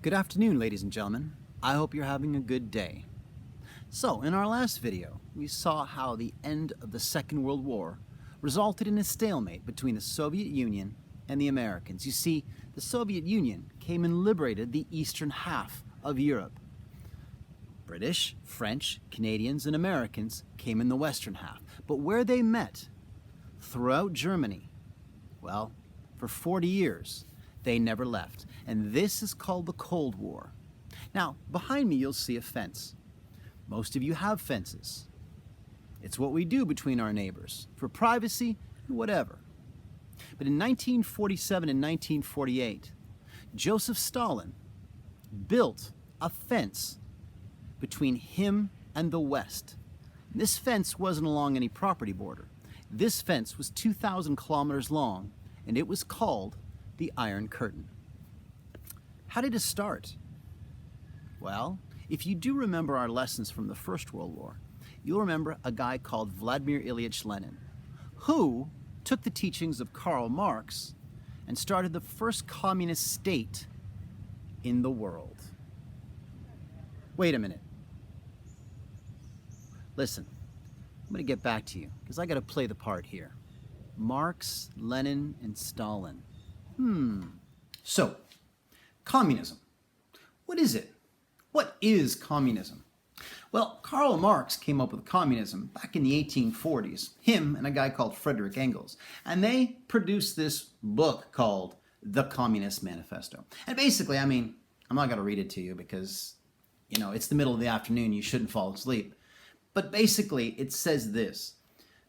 Good afternoon, ladies and gentlemen. I hope you're having a good day. So, in our last video, we saw how the end of the Second World War resulted in a stalemate between the Soviet Union and the Americans. You see, the Soviet Union came and liberated the eastern half of Europe. British, French, Canadians, and Americans came in the western half. But where they met, throughout Germany, well, for 40 years, they never left. And this is called the Cold War. Now, behind me you'll see a fence. Most of you have fences. It's what we do between our neighbors, for privacy and whatever. But in 1947 and 1948, Joseph Stalin built a fence between him and the West. This fence wasn't along any property border. This fence was 2,000 kilometers long, and it was called the Iron Curtain. How did it start? Well, if you do remember our lessons from the First World War, you'll remember a guy called Vladimir Ilyich Lenin, who took the teachings of Karl Marx and started the first communist state in the world. Wait a minute. Listen, I'm going to get back to you because I got to play the part here. Marx, Lenin, and Stalin. So, communism. What is it? What is communism? Well, Karl Marx came up with communism back in the 1840s, him and a guy called Frederick Engels, and they produced this book called The Communist Manifesto. And basically, I'm not going to read it to you because, it's the middle of the afternoon, you shouldn't fall asleep. But basically, it says this,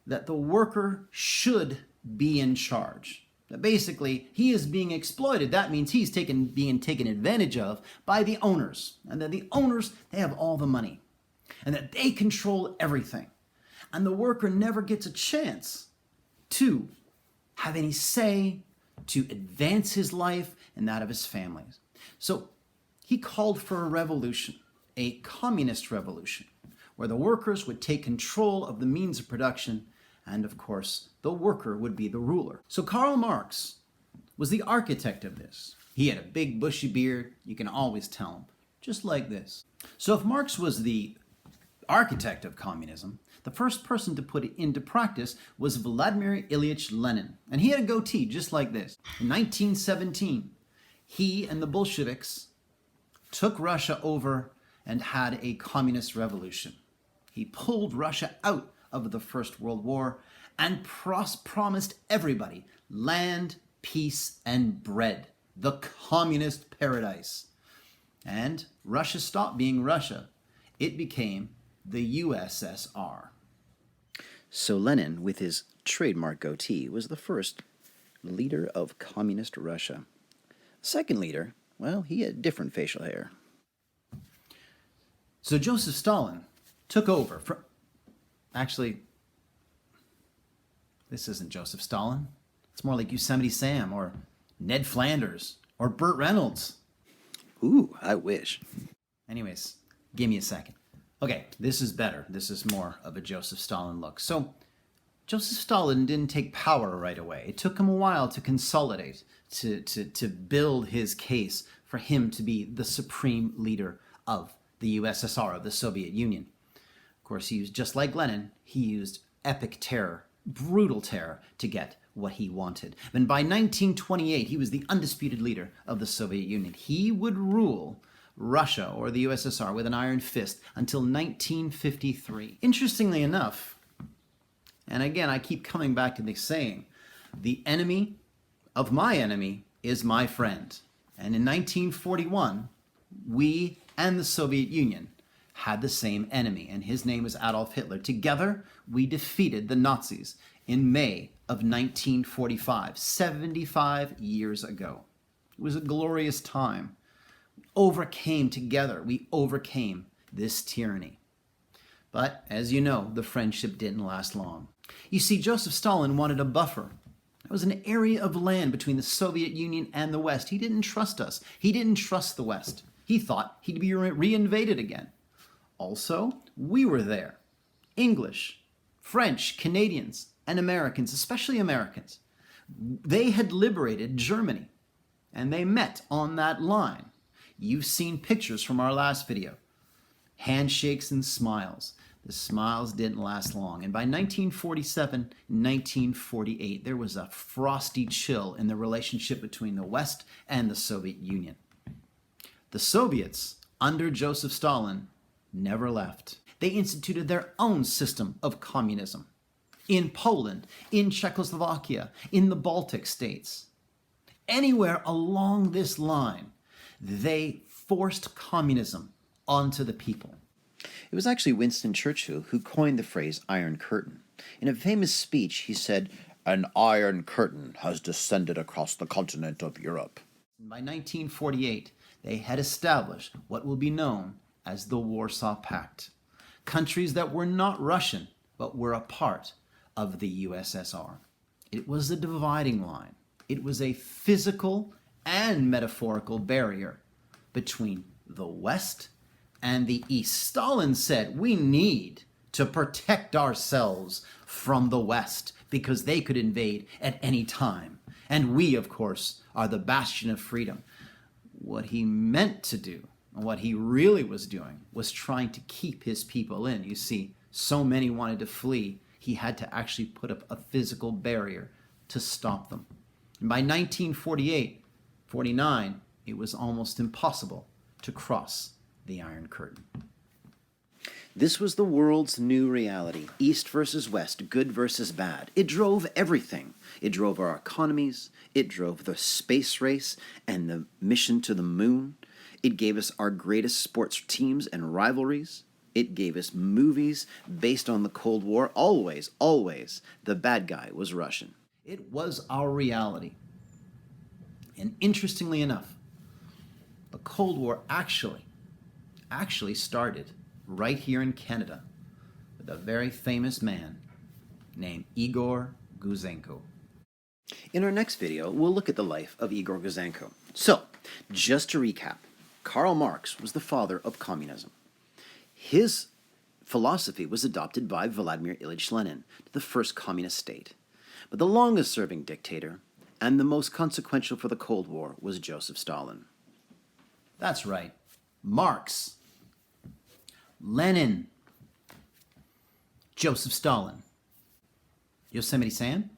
that the worker should be in charge. That basically, he is being exploited. That means he's being taken advantage of by the owners. And that the owners, they have all the money. And that they control everything. And the worker never gets a chance to have any say, to advance his life and that of his families. So he called for a revolution, a communist revolution, where the workers would take control of the means of production, and of course, the worker would be the ruler. So Karl Marx was the architect of this. He had a big bushy beard, you can always tell him, just like this. So if Marx was the architect of communism, the first person to put it into practice was Vladimir Ilyich Lenin. And he had a goatee just like this. In 1917, he and the Bolsheviks took Russia over and had a communist revolution. He pulled Russia out of the First World War and promised everybody land, peace, and bread, the communist paradise. And Russia stopped being Russia. It became the USSR. So Lenin, with his trademark goatee, was the first leader of communist Russia. The second leader, well, he had different facial hair. So Joseph Stalin took over from... Actually, this isn't Joseph Stalin. It's more like Yosemite Sam or Ned Flanders or Burt Reynolds. Ooh, I wish. Anyways, give me a second. Okay, this is better. This is more of a Joseph Stalin look. So, Joseph Stalin didn't take power right away. It took him a while to consolidate, to build his case for him to be the supreme leader of the USSR, of the Soviet Union. Of course, he used, just like Lenin, he used epic terror, brutal terror, to get what he wanted. And by 1928, he was the undisputed leader of the Soviet Union. He would rule Russia, or the USSR, with an iron fist until 1953. Interestingly enough, and again, I keep coming back to this saying, the enemy of my enemy is my friend. And in 1941, we and the Soviet Union had the same enemy, and his name was Adolf Hitler. Together, we defeated the Nazis in May of 1945, 75 years ago. It was a glorious time. We overcame this tyranny. But, as you know, the friendship didn't last long. You see, Joseph Stalin wanted a buffer. It was an area of land between the Soviet Union and the West. He didn't trust us. He didn't trust the West. He thought he'd be reinvaded again. Also, we were there. English, French, Canadians, and Americans, especially Americans. They had liberated Germany, and they met on that line. You've seen pictures from our last video. Handshakes and smiles. The smiles didn't last long. And by 1947, 1948, there was a frosty chill in the relationship between the West and the Soviet Union. The Soviets, under Joseph Stalin, never left. They instituted their own system of communism in Poland, in Czechoslovakia, in the Baltic states. Anywhere along this line, they forced communism onto the people. It was actually Winston Churchill who coined the phrase Iron Curtain. In a famous speech, he said, "An iron curtain has descended across the continent of Europe." By 1948, they had established what will be known as the Warsaw Pact. Countries that were not Russian, but were a part of the USSR. It was a dividing line. It was a physical and metaphorical barrier between the West and the East. Stalin said we need to protect ourselves from the West because they could invade at any time. And we, of course, are the bastion of freedom. What he meant to do, and what he really was doing, was trying to keep his people in. You see, so many wanted to flee, he had to actually put up a physical barrier to stop them. And by 1948, 49, it was almost impossible to cross the Iron Curtain. This was the world's new reality, East versus West, good versus bad. It drove everything. It drove our economies, it drove the space race and the mission to the moon. It gave us our greatest sports teams and rivalries. It gave us movies based on the Cold War. Always, always, the bad guy was Russian. It was our reality. And interestingly enough, the Cold War actually started right here in Canada with a very famous man named Igor Gouzenko. In our next video, we'll look at the life of Igor Gouzenko. So, just to recap, Karl Marx was the father of communism. His philosophy was adopted by Vladimir Ilyich Lenin, the first communist state. But the longest-serving dictator and the most consequential for the Cold War was Joseph Stalin. That's right. Marx, Lenin, Joseph Stalin. Yosemite Sam?